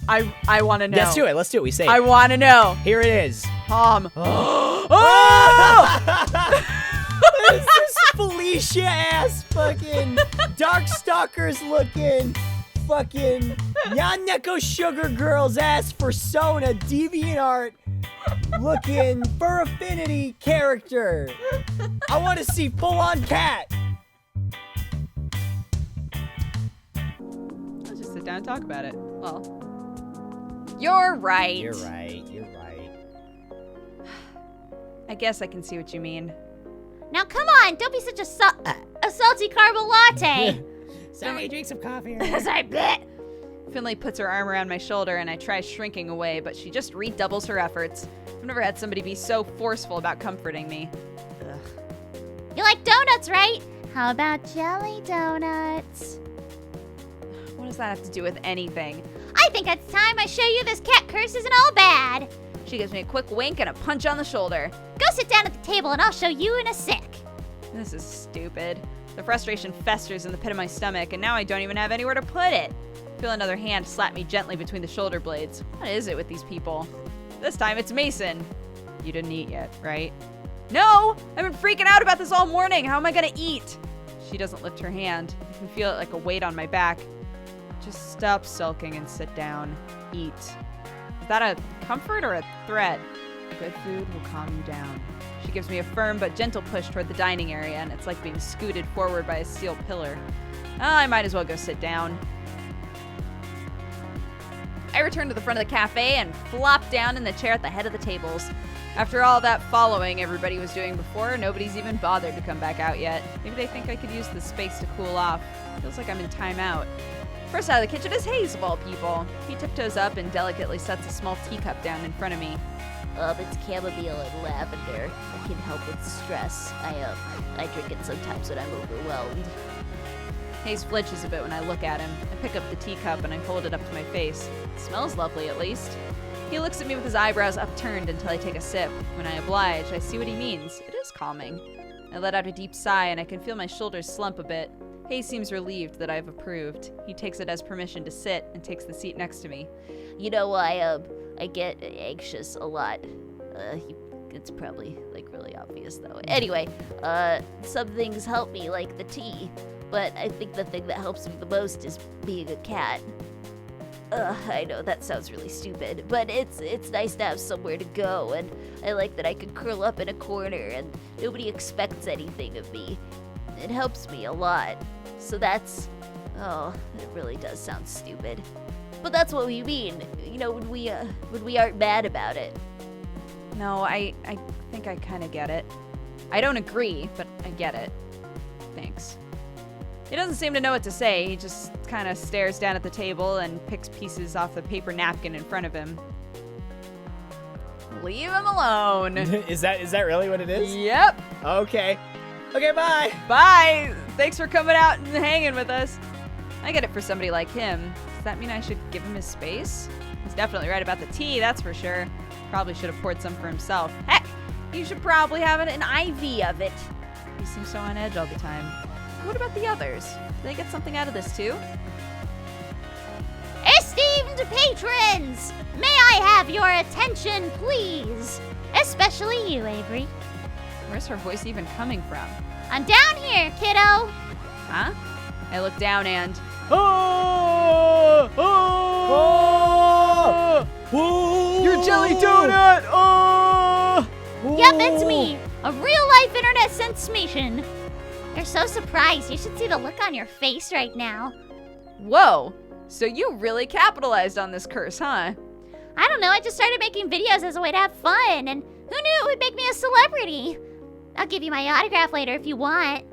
I want to know. Let's do it. Let's do it. We say it. I want to know. Here it is. Tom. This is Felicia-ass fucking Darkstalkers looking fucking Yaneko Sugar Girls ass persona DeviantArt looking for affinity character. I want to see full-on cat. Let's just sit down and talk about it. Well, you're right. You're right. You're right. I guess I can see what you mean. Now come on, don't be such a salty caramel latte. Sorry, drink some coffee. Sorry, bleh. Finley puts her arm around my shoulder and I try shrinking away, but she just redoubles her efforts. I've never had somebody be so forceful about comforting me. Ugh. You like donuts, right? How about jelly donuts? What does that have to do with anything? I think it's time I show you this cat curse isn't all bad. She gives me a quick wink and a punch on the shoulder. Go sit down at the table and I'll show you in a sec. This is stupid. The frustration festers in the pit of my stomach, and now I don't even have anywhere to put it. I feel another hand slap me gently between the shoulder blades. What is it with these people? This time it's Mason. You didn't eat yet, right? No! I've been freaking out about this all morning. How am I gonna eat? She doesn't lift her hand. I can feel it like a weight on my back. Just stop sulking and sit down. Eat. Is that a comfort or a threat? Good food will calm you down. She gives me a firm but gentle push toward the dining area, and it's like being scooted forward by a steel pillar. I might as well go sit down. I return to the front of the cafe and flop down in the chair at the head of the tables. After all that following everybody was doing before, nobody's even bothered to come back out yet. Maybe they think I could use the space to cool off. Feels like I'm in timeout. First out of the kitchen is Hayes, of all people. He tiptoes up and delicately sets a small teacup down in front of me. It's chamomile and lavender. It can help with stress. I drink it sometimes when I'm overwhelmed. Hayes flinches a bit when I look at him. I pick up the teacup and I hold it up to my face. It smells lovely, at least. He looks at me with his eyebrows upturned until I take a sip. When I oblige, I see what he means. It is calming. I let out a deep sigh and I can feel my shoulders slump a bit. Hayes seems relieved that I've approved. He takes it as permission to sit and takes the seat next to me. You know, I get anxious a lot. It's probably, really obvious, though. Anyway, some things help me, like the tea. But I think the thing that helps me the most is being a cat. I know that sounds really stupid, but it's nice to have somewhere to go, and I like that I can curl up in a corner and nobody expects anything of me. It helps me a lot. So it really does sound stupid. But that's what we mean, when we aren't mad about it. No, I think I kind of get it. I don't agree, but I get it. Thanks. He doesn't seem to know what to say. He just kind of stares down at the table and picks pieces off the paper napkin in front of him. Leave him alone. Is that really what it is? Yep. Okay. Okay, bye. Bye. Thanks for coming out and hanging with us. I get it for somebody like him. Does that mean I should give him his space? He's definitely right about the tea, that's for sure. Probably should have poured some for himself. Heck, you should probably have an IV of it. He seems so on edge all the time. What about the others? Do they get something out of this too? Esteemed patrons, may I have your attention, please? Especially you, Avery. Where's her voice even coming from? I'm down here, kiddo. Huh? I look down and... Oh! Oh! Oh! Your jelly donut! Oh! Yep, it's me, a real-life internet sensation. You're so surprised. You should see the look on your face right now. Whoa! So you really capitalized on this curse, huh? I don't know, I just started making videos as a way to have fun, and who knew it would make me a celebrity? I'll give you my autograph later if you want.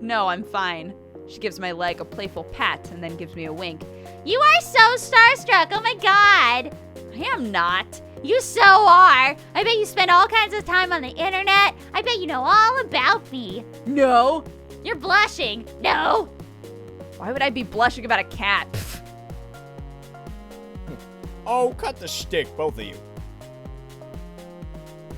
No, I'm fine. She gives my leg a playful pat and then gives me a wink. You are so starstruck, oh my god. I am not. You so are. I bet you spend all kinds of time on the internet. I bet you know all about me. No. You're blushing. No. Why would I be blushing about a cat? Pfft. Oh, cut the stick, both of you.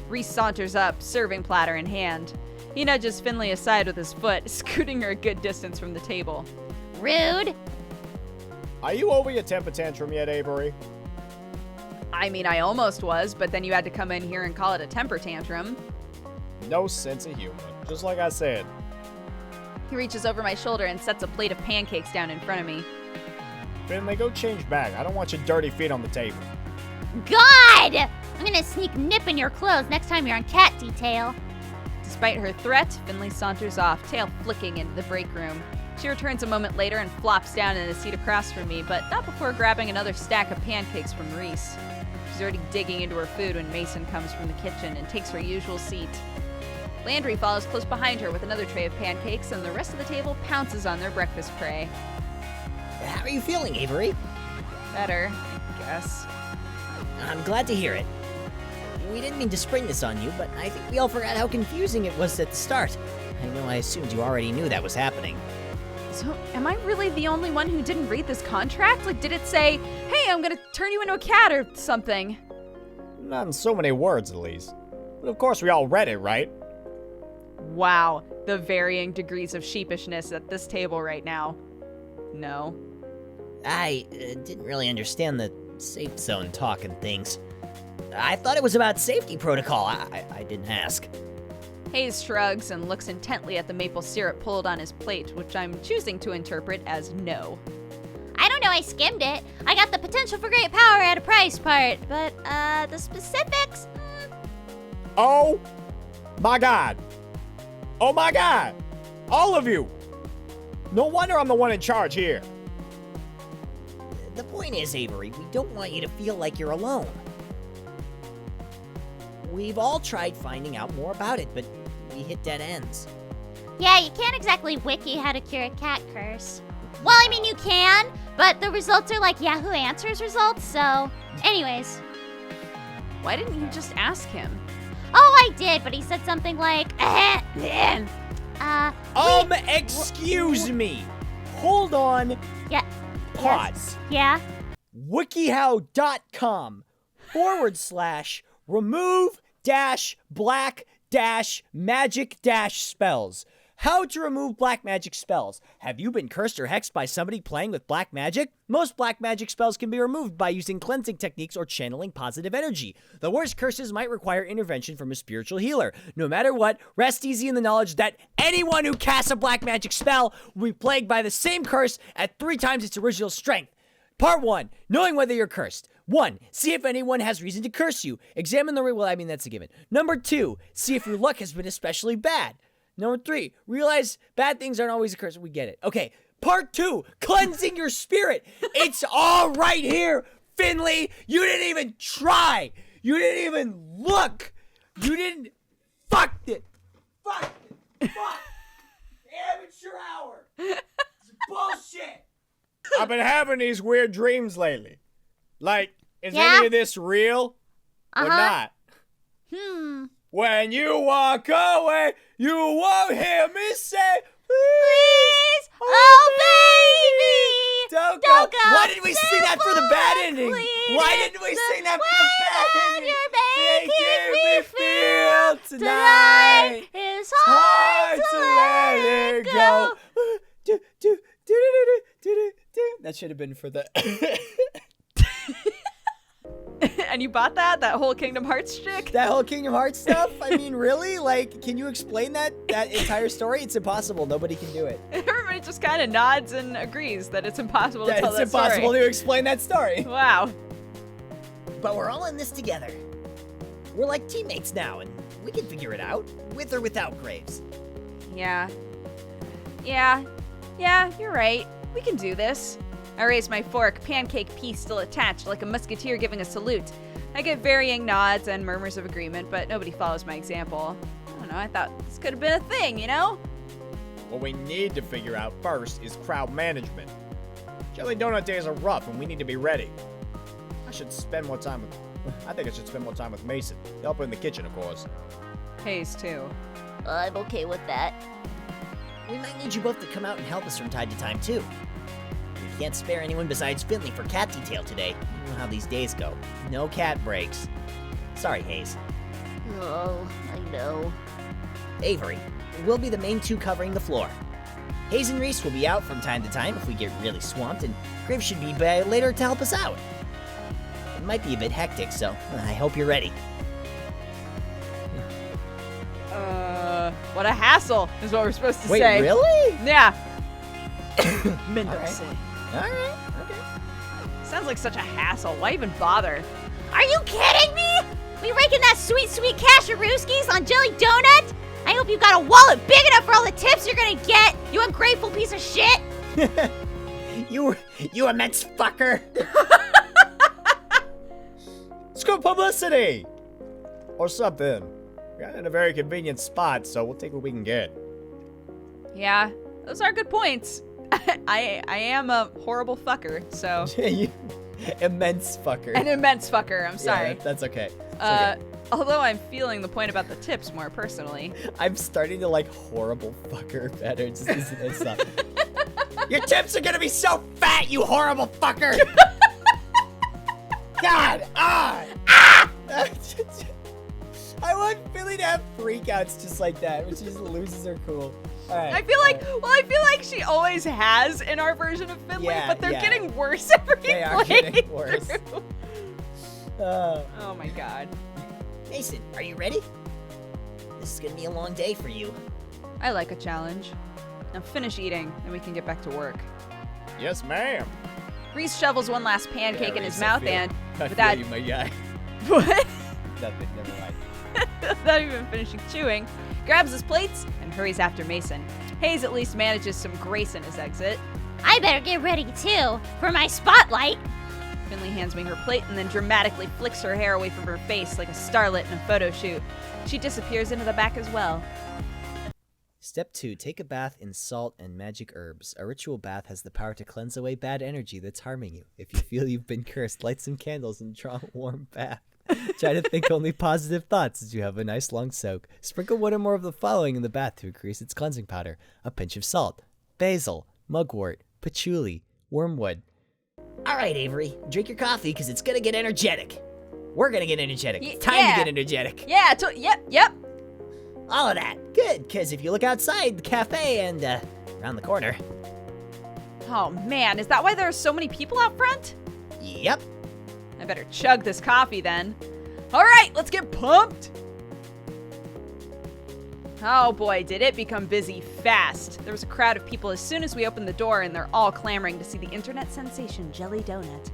Reese saunters up, serving platter in hand. He nudges Finley aside with his foot, scooting her a good distance from the table. Rude. Are you over your temper tantrum yet, Avery? I mean, I almost was, but then you had to come in here and call it a temper tantrum. No sense of humor. Just like I said. He reaches over my shoulder and sets a plate of pancakes down in front of me. Finley, go change back. I don't want your dirty feet on the table. God! I'm gonna sneak nip in your clothes next time you're on cat detail. Despite her threat, Finley saunters off, tail flicking into the break room. She returns a moment later and flops down in the seat across from me, but not before grabbing another stack of pancakes from Reese. She's already digging into her food when Mason comes from the kitchen and takes her usual seat. Landry follows close behind her with another tray of pancakes, and the rest of the table pounces on their breakfast prey. How are you feeling, Avery? Better, I guess. I'm glad to hear it. We didn't mean to spring this on you, but I think we all forgot how confusing it was at the start. I know I assumed you already knew that was happening. So, am I really the only one who didn't read this contract? Like, did it say, hey, I'm gonna turn you into a cat or something? Not in so many words, at least. But of course we all read it, right? Wow, the varying degrees of sheepishness at this table right now. No. I didn't really understand the safe zone talk and things. I thought it was about safety protocol. I didn't ask. Hayes shrugs and looks intently at the maple syrup pulled on his plate, which I'm choosing to interpret as no. I don't know, I skimmed it. I got the potential for great power at a price part, but the specifics? Oh my god. Oh my god. All of you. No wonder I'm the one in charge here. The point is, Avery, we don't want you to feel like you're alone. We've all tried finding out more about it, but we hit dead ends. Yeah, you can't exactly wiki how to cure a cat curse. Well, I mean, you can, but the results are like Yahoo Answers results, so... Anyways. Why didn't you just ask him? Oh, I did, but he said something like... Excuse me. Hold on. Yeah. Pause. Yeah? wikihow.com/remove-black-magic-spells. How to remove black magic spells. Have you been cursed or hexed by somebody playing with black magic? Most black magic spells can be removed by using cleansing techniques or channeling positive energy. The worst curses might require intervention from a spiritual healer. No matter what, rest easy in the knowledge that anyone who casts a black magic spell will be plagued by the same curse at 3 times its original strength. Part 1. Knowing whether you're cursed. 1. See if anyone has reason to curse you. Examine the... Well, I mean, that's a given. Number 2. See if your luck has been especially bad. Number 3. Realize bad things aren't always a curse. We get it. Okay. Part 2. Cleansing your spirit. It's all right here, Finley. You didn't even try. You didn't even look. You didn't... Fucked it. Fuck. Amateur hour. It's bullshit. I've been having these weird dreams lately. Like, is any of this real or not? When you walk away, you won't hear me say, please, oh baby, don't go. Why didn't we sing that for the bad ending? Why didn't we sing that for the bad ending? You're making me feel tonight is hard to let it go. That should have been for the... And you bought that whole Kingdom Hearts shtick? That whole Kingdom Hearts stuff? I mean, really? Like, can you explain that entire story? It's impossible. Nobody can do it. Everybody just kind of nods and agrees that it's impossible to tell that it's impossible story. to explain that story. Wow. But we're all in this together. We're like teammates now, and we can figure it out, with or without Graves. Yeah, you're right. We can do this. I raise my fork, pancake piece still attached, like a musketeer giving a salute. I get varying nods and murmurs of agreement, but nobody follows my example. I don't know, I thought this could have been a thing, you know? What we need to figure out first is crowd management. Jelly Donut days are rough, and we need to be ready. I think I should spend more time with Mason. Help her in the kitchen, of course. Hayes, too. I'm okay with that. We might need you both to come out and help us from time to time, too. We can't spare anyone besides Finley for cat detail today. You know how these days go. No cat breaks. Sorry, Hayes. Oh, I know. Avery, we'll be the main two covering the floor. Hayes and Reese will be out from time to time if we get really swamped, and Graves should be back later to help us out. It might be a bit hectic, so I hope you're ready. What a hassle is what we're supposed to Wait, say. really? Yeah. Alright. Alright, okay. Sounds like such a hassle. Why even bother? Are you kidding me? We raking that sweet, sweet cash of Rooskies on Jelly Donut? I hope you got a wallet big enough for all the tips you're gonna get, you ungrateful piece of shit! You immense fucker! It's good publicity! Or something. We're in a very convenient spot, so we'll take what we can get. Yeah, those are good points. I am a horrible fucker, so. You immense fucker. An immense fucker, I'm sorry. Yeah, that's okay. It's okay. Although I'm feeling the point about the tips more personally. I'm starting to like horrible fucker better. It's not. Your tips are gonna be so fat, you horrible fucker! God! I want Philly to have freakouts just like that, when she just loses her cool. All right. I feel like she always has in our version of Finley, Yeah, but they're yeah. getting worse every They are playing getting worse. through. Oh my god. Mason, are you ready? This is gonna be a long day for you. I like a challenge. Now finish eating, and we can get back to work. Yes, ma'am. Reese shovels one last pancake in his Reese, I mouth feel- and I without feel you, my guy. what? Nothing, never mind. Without even finishing chewing, grabs his plates and hurries after Mason. Hayes at least manages some grace in his exit. I better get ready too, for my spotlight. Finley hands me her plate and then dramatically flicks her hair away from her face like a starlet in a photo shoot. She disappears into the back as well. Step 2. Take a bath in salt and magic herbs. A ritual bath has the power to cleanse away bad energy that's harming you. If you feel you've been cursed, light some candles and draw a warm bath. Try to think only positive thoughts as you have a nice long soak. Sprinkle one or more of the following in the bath to increase its cleansing powder. A pinch of salt, basil, mugwort, patchouli, wormwood. All right, Avery, drink your coffee because it's gonna get energetic. We're gonna get energetic. It's time yeah. to get energetic. Yeah, yep. All of that. Good, because if you look outside the cafe and around the corner. Oh man, is that why there are so many people out front? Yep. I better chug this coffee then. All right, let's get pumped. Oh boy, did it become busy fast. There was a crowd of people as soon as we opened the door, and they're all clamoring to see the internet sensation Jelly Donut.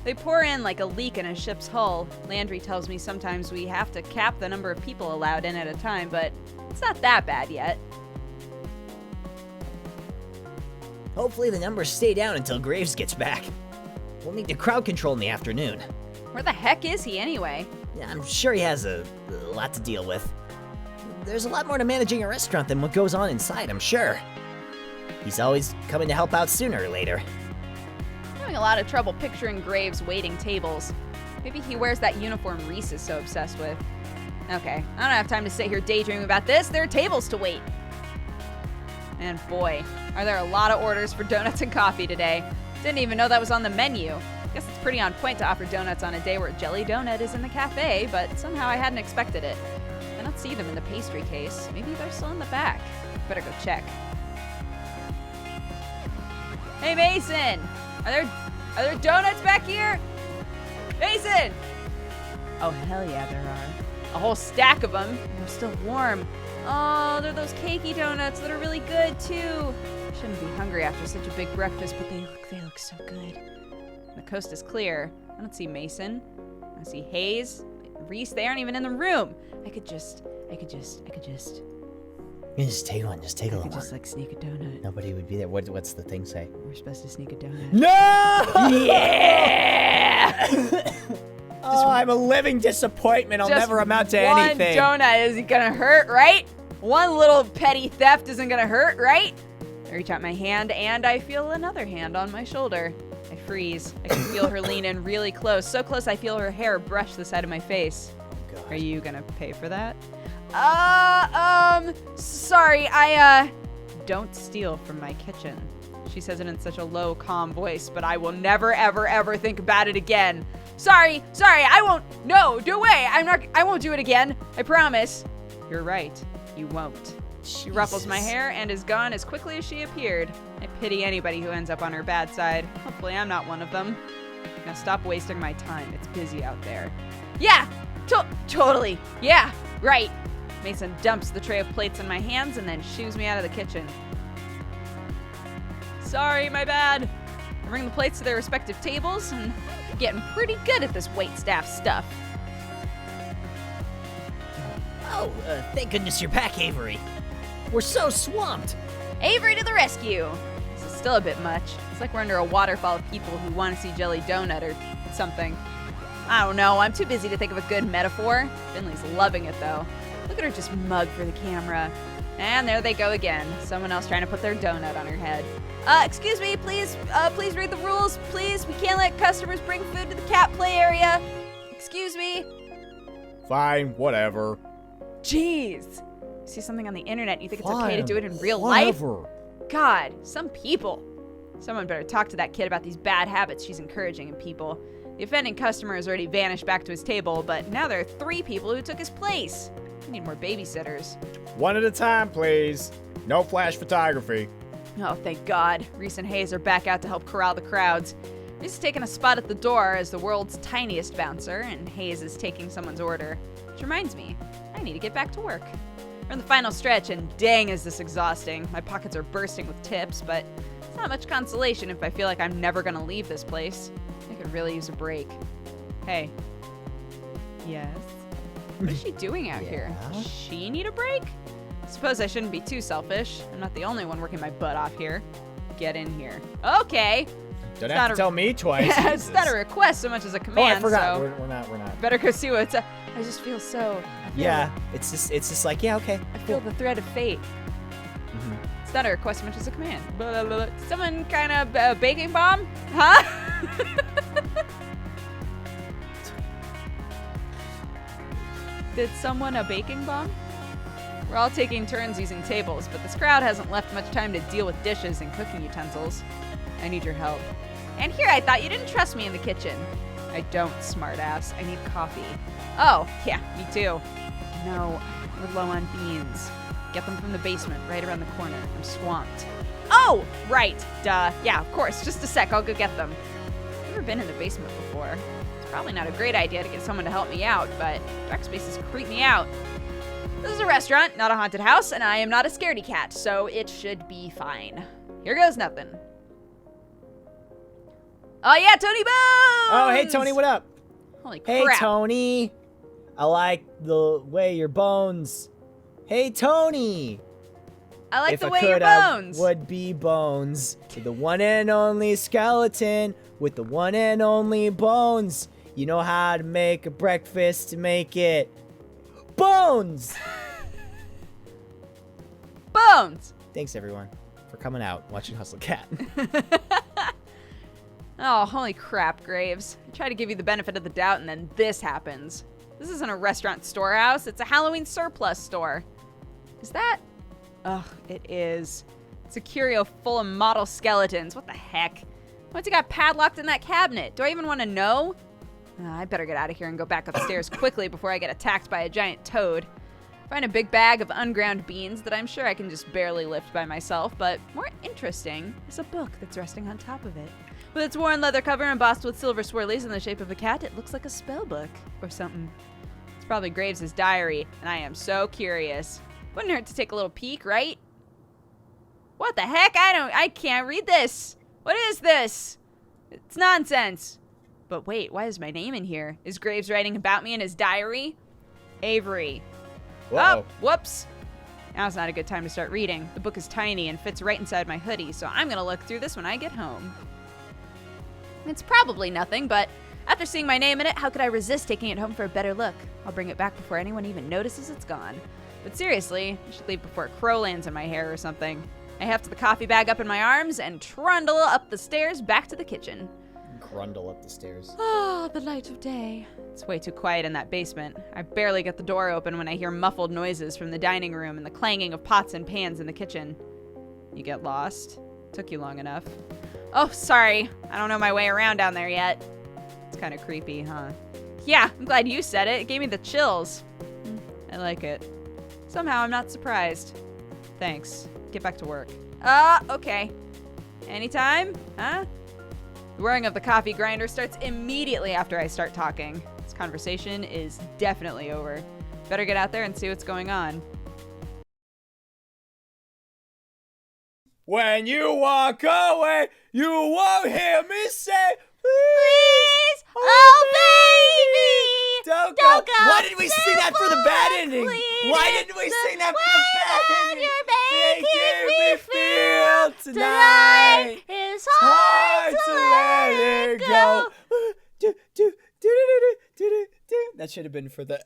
They pour in like a leak in a ship's hull. Landry tells me sometimes we have to cap the number of people allowed in at a time, but it's not that bad yet. Hopefully the numbers stay down until Graves gets back. We'll need to crowd control in the afternoon. Where the heck is he anyway? Yeah, I'm sure he has a lot to deal with. There's a lot more to managing a restaurant than what goes on inside, I'm sure. He's always coming to help out sooner or later. I'm having a lot of trouble picturing Graves waiting tables. Maybe he wears that uniform Reese is so obsessed with. Okay, I don't have time to sit here daydreaming about this. There are tables to wait. And boy, are there a lot of orders for donuts and coffee today. Didn't even know that was on the menu. Guess it's pretty on point to offer donuts on a day where Jelly Donut is in the cafe, but somehow I hadn't expected it. I don't see them in the pastry case. Maybe they're still in the back. Better go check. Hey Mason! Are there donuts back here? Mason! Oh hell yeah there are. A whole stack of them. They're still warm. Oh, they're those cakey donuts that are really good too. Shouldn't be hungry after such a big breakfast, but they look so good. The coast is clear. I don't see Mason. I see Hayes, Reese. They aren't even in the room. I could just. You just take one, just take a I little could one. just like sneak a donut. Nobody would be there. What's the thing say? We're supposed to sneak a donut. No! Yeah! Oh, I'm a living disappointment. I'll Just never amount to one anything. donut isn't gonna hurt, right? One little petty theft isn't gonna hurt, right? I reach out my hand and I feel another hand on my shoulder. I freeze. I can feel her lean in really close. So close I feel her hair brush the side of my face. God. Are you gonna pay for that? Sorry, don't steal from my kitchen. She says it in such a low, calm voice, but I will never, ever, ever think about it again. Sorry, I won't. No, away. I won't do it again. I promise. You're right. You won't. She ruffles my hair and is gone as quickly as she appeared. I pity anybody who ends up on her bad side. Hopefully I'm not one of them. Now stop wasting my time. It's busy out there. Yeah! Totally! Yeah! Right! Mason dumps the tray of plates in my hands and then shoos me out of the kitchen. Sorry, my bad. I bring the plates to their respective tables, and I'm getting pretty good at this waitstaff stuff. Oh, thank goodness you're back, Avery. We're so swamped. Avery to the rescue! This is still a bit much. It's like we're under a waterfall of people who want to see Jelly Donut or something. I don't know, I'm too busy to think of a good metaphor. Finley's loving it, though. Look at her just mug for the camera. And there they go again. Someone else trying to put their donut on her head. Excuse me, please read the rules. Please, we can't let customers bring food to the cat play area. Excuse me. Fine, whatever. Jeez. You see something on the internet and you think it's okay to do it in real life? God, some people. Someone better talk to that kid about these bad habits she's encouraging in people. The offending customer has already vanished back to his table, but now there are 3 people who took his place. We need more babysitters. One at a time, please. No flash photography. Oh, thank God. Reese and Hayes are back out to help corral the crowds. Reese is taking a spot at the door as the world's tiniest bouncer, and Hayes is taking someone's order. Which reminds me, I need to get back to work. We're in the final stretch, and dang is this exhausting. My pockets are bursting with tips, but it's not much consolation if I feel like I'm never gonna leave this place. I could really use a break. Hey. Yes? What is she doing out here? Does she need a break? Suppose I shouldn't be too selfish. I'm not the only one working my butt off here. Get in here. Okay. Don't have to tell me twice. It's not a request so much as a command. Oh, I forgot. So We're not. better go see what's up. I just feel so. Yeah, it's just like, yeah, okay. I feel the thread of fate. It's not a request so much as a command. Blah, blah, blah. Someone kind of baking bomb? Huh? Did someone a baking bomb? We're all taking turns using tables, but this crowd hasn't left much time to deal with dishes and cooking utensils. I need your help. And here I thought you didn't trust me in the kitchen. I don't, smartass. I need coffee. Oh, yeah, me too. No, we're low on beans. Get them from the basement, right around the corner. I'm swamped. Oh, right, duh. Yeah, of course, just a sec, I'll go get them. I've never been in the basement before. It's probably not a great idea to get someone to help me out, but dark spaces creep me out. This is a restaurant, not a haunted house, and I am not a scaredy cat, so it should be fine. Here goes nothing. Oh yeah, Tony Bones! Oh, hey, Tony, what up? Holy Hey, crap. Tony. I like the way your bones. Hey, Tony. I like If the I way could, your bones. I would be Bones. The one and only skeleton with the one and only bones. You know how to make a breakfast to make it Bones! Bones! Thanks, everyone, for coming out watching Hustle Cat. Oh, holy crap, Graves. I try to give you the benefit of the doubt and then this happens. This isn't a restaurant storehouse, it's a Halloween surplus store. Is that? Ugh, it is. It's a curio full of model skeletons. What the heck? What's it got padlocked in that cabinet? Do I even want to know? I better get out of here and go back upstairs quickly before I get attacked by a giant toad. Find a big bag of unground beans that I'm sure I can just barely lift by myself, but more interesting is a book that's resting on top of it. With its worn leather cover embossed with silver swirlies in the shape of a cat, it looks like a spell book or something. It's probably Graves' diary, and I am so curious. Wouldn't hurt to take a little peek, right? What the heck? I can't read this. What is this? It's nonsense. But wait, why is my name in here? Is Graves writing about me in his diary? Avery. Whoa. Oh, whoops. Now's not a good time to start reading. The book is tiny and fits right inside my hoodie, so I'm gonna look through this when I get home. It's probably nothing, but after seeing my name in it, how could I resist taking it home for a better look? I'll bring it back before anyone even notices it's gone. But seriously, I should leave before a crow lands in my hair or something. I heft the coffee bag up in my arms and trundle up the stairs back to the kitchen. Grundle up the stairs. Ah, the light of day. It's way too quiet in that basement. I barely get the door open when I hear muffled noises from the dining room and the clanging of pots and pans in the kitchen. You get lost? Took you long enough. Oh, sorry. I don't know my way around down there yet. It's kind of creepy, huh? Yeah, I'm glad you said it. It gave me the chills. I like it. Somehow I'm not surprised. Thanks. Get back to work. Okay. Anytime? Huh? The whirring of the coffee grinder starts immediately after I start talking. This conversation is definitely over. Better get out there and see what's going on. When you walk away, you won't hear me say, Please, oh baby, Don't don't go. go. Why did we sing that for the bad Simple ending? pleading. Why didn't we sing that for way the bad that ending? you're making Making me feel tonight. is Hard to let it go. That should have been for the